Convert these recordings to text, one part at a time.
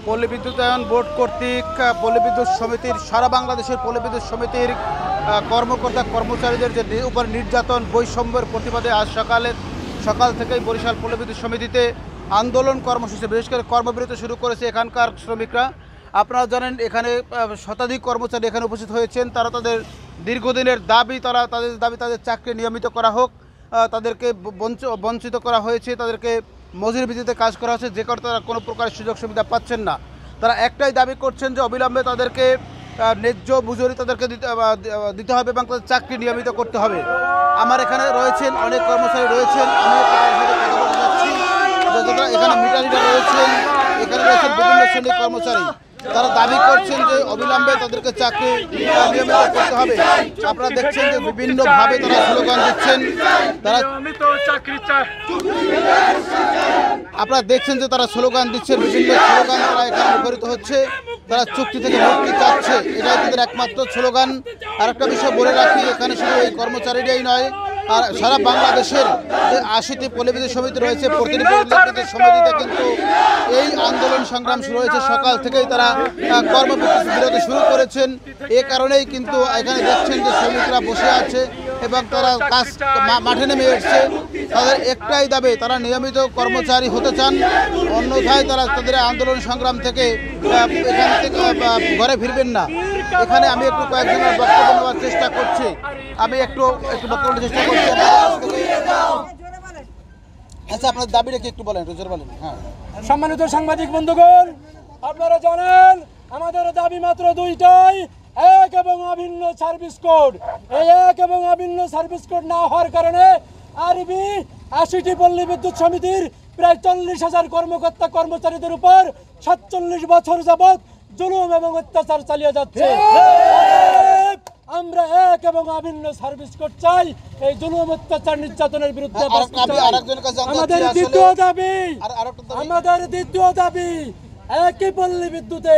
পল্লী বিদ্যুতায়ন বোর্ড কর্তৃক পল্লী বিদ্যুৎ সমিতির সারা বাংলাদেশের পল্লী বিদ্যুৎ সমিতির কর্মকর্তা কর্মচারীদের যে উপর নির্যাতন বৈষম্যের প্রতিবাদে আজ সকাল থেকেই বরিশাল পল্লী বিদ্যুৎ সমিতিতে আন্দোলন কর্মসূচি বিশেষ করে কর্মবিরতি শুরু করেছে এখানকার শ্রমিকরা। আপনারা জানেন এখানে শতাধিক কর্মচারী এখানে উপস্থিত হয়েছেন। তারা তাদের দীর্ঘদিনের দাবি তাদের চাকরি নিয়মিত করা হোক, তাদেরকে বঞ্চিত করা হয়েছে, তাদেরকে মজুরি ভিত্তিতে কাজ করা হচ্ছে, যে কারণে তারা কোনো প্রকার সুযোগ সুবিধা পাচ্ছেন না। তারা একটাই দাবি করছেন যে অবিলম্বে তাদেরকে ন্যায্য মজুরি তাদেরকে দিতে হবে এবং তাদের চাকরি নিয়মিত করতে হবে। আমার এখানে রয়েছেন অনেক কর্মচারী রয়েছেন, আমি কথা বলতে চাচ্ছি। এখানে মিটারিরা রয়েছেন, এখানে রয়েছেন বিভিন্ন শ্রেণীর কর্মচারী। তারা দাবি করছেন যে অবিলম্বে তাদেরকে চাকরি নিয়মিত করতে হবে। আপনারা দেখছেন যে বিভিন্নভাবে তারা স্লোগান দিচ্ছেন। আপনারা দেখছেন যে তারা স্লোগান দিচ্ছেন, বিভিন্ন স্লোগান তারা এখানে মুখরিত হচ্ছে। তারা চুক্তি থেকে মুক্তি চাচ্ছে, এটাই তাদের একমাত্র স্লোগান। আরেকটা বিষয় বলে রাখি, এখানে শুধু এই কর্মচারীরাই নয়, আর সারা বাংলাদেশের যে ৮০টি পল্লী বিদ্যুৎ সমিতি রয়েছে, প্রতিটি পল্লী বিদ্যুৎ সমিতিতে কিন্তু এই আন্দোলন সংগ্রাম শুরু হয়েছে। সকাল থেকেই তারা কর্মবিরতি শুরু করেছেন। এ কারণেই কিন্তু এখানে দেখছেন যে শ্রমিকরা বসে আছে এবং তারা কাজ মাঠে নেমে এসছে। তাদের একটাই দাবি, তারা নিয়মিত কর্মচারী হতে চান, অন্যথায় তারা তাদের আন্দোলন সংগ্রাম থেকে এখান থেকে ঘরে ফিরবেন না। এখানে আমি একটু কয়েকজনের বক্তব্য নেওয়ার চেষ্টা করছি। বক্তব্য চেষ্টা করছি। আচ্ছা, আপনার দাবিটা কি একটু বলেন, রোজর বলেন। হ্যাঁ, সম্মানিত সাংবাদিক বন্ধুগণ, আপনারা জানেন আমাদের দাবি মাত্র দুইটাই, এক এবং অভিন্ন সার্ভিস কোড। এই এক এবং অভিন্ন সার্ভিস কোড না হওয়ার কারণে আরবি ৮০টি পল্লী বিদ্যুৎ সমিতির প্রায় ৪০,০০০ কর্মকর্তা কর্মচারীদের উপর ৪৭ বছর যাবৎ জুলুম এবং অত্যাচার চালিয়ে যাচ্ছে। আমরা এক এবং অভিন্ন সার্ভিস কোড চাই। এই জুলুম অত্যাচার নির্যাতনের বিরুদ্ধে আমাদের দ্বিতীয় দাবি একই পল্লী বিদ্যুতে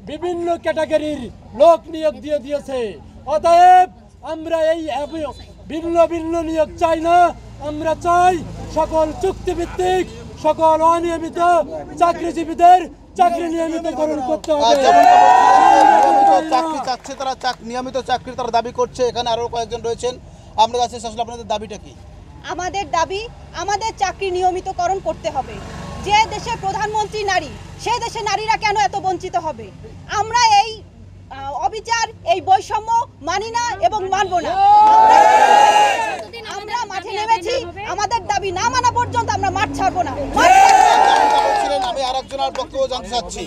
বিভিন্ন ক্যাটাগরির লোক নিয়োগ দিয়েছে। অতএব আমরা এই ভিন্ন ভিন্ন নিয়োগ চাই না। আমরা চাই সকল চুক্তিভিত্তিক, সকল অনিয়মিত চাকরিজীবীদের চাকরি নিয়মিতকরণ করতে হবে। চাকরি চাচ্ছে তারা, নিয়মিত চাকরি তারা দাবি করছে। এখানে আরো কয়েকজন রয়েছেন, আমরা কাছে আসলে আপনাদের দাবিটা কি? আমাদের দাবি, আমাদের চাকরি নিয়মিতকরণ করতে হবে। যে দেশের প্রধানমন্ত্রী নারী, সে দেশে নারীরা কেন এত বঞ্চিত হবে? আমরা এই অবিচার, এই বৈষম্য মানি না এবং মানব না। আমরা মাঠে নেমেছি, আমাদের দাবি না মানা পর্যন্ত আমরা মাঠ ছাড়বো না। আমি আরেকজনের বক্তব্য জানতে চাচ্ছি।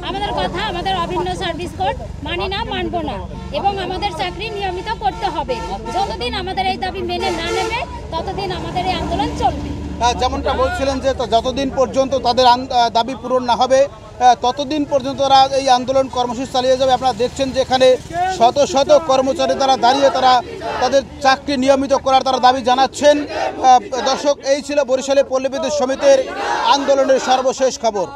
আমাদের কথা, আমাদের অভিন্ন সার্ভিস কোড মানি না, মানবো না এবং আমাদের চাকরি নিয়মিত করতে হবে। যতদিন আমাদের এই দাবি মেনে না নেবে ততদিন আমাদের এই আন্দোলন চলবে। যেমনটা বলছিলেন যে যতদিন পর্যন্ত তাদের দাবি পূরণ না হবে ততদিন পর্যন্ত তারা এই আন্দোলন কর্মসূচি চালিয়ে যাবে। আপনারা দেখছেন যে এখানে শত শত কর্মচারী তারা দাঁড়িয়ে তাদের চাকরি নিয়মিত করার তারা দাবি জানাচ্ছেন। দর্শক, এই ছিল বরিশালে পল্লী বিদ্যুৎ সমিতির আন্দোলনের সর্বশেষ খবর।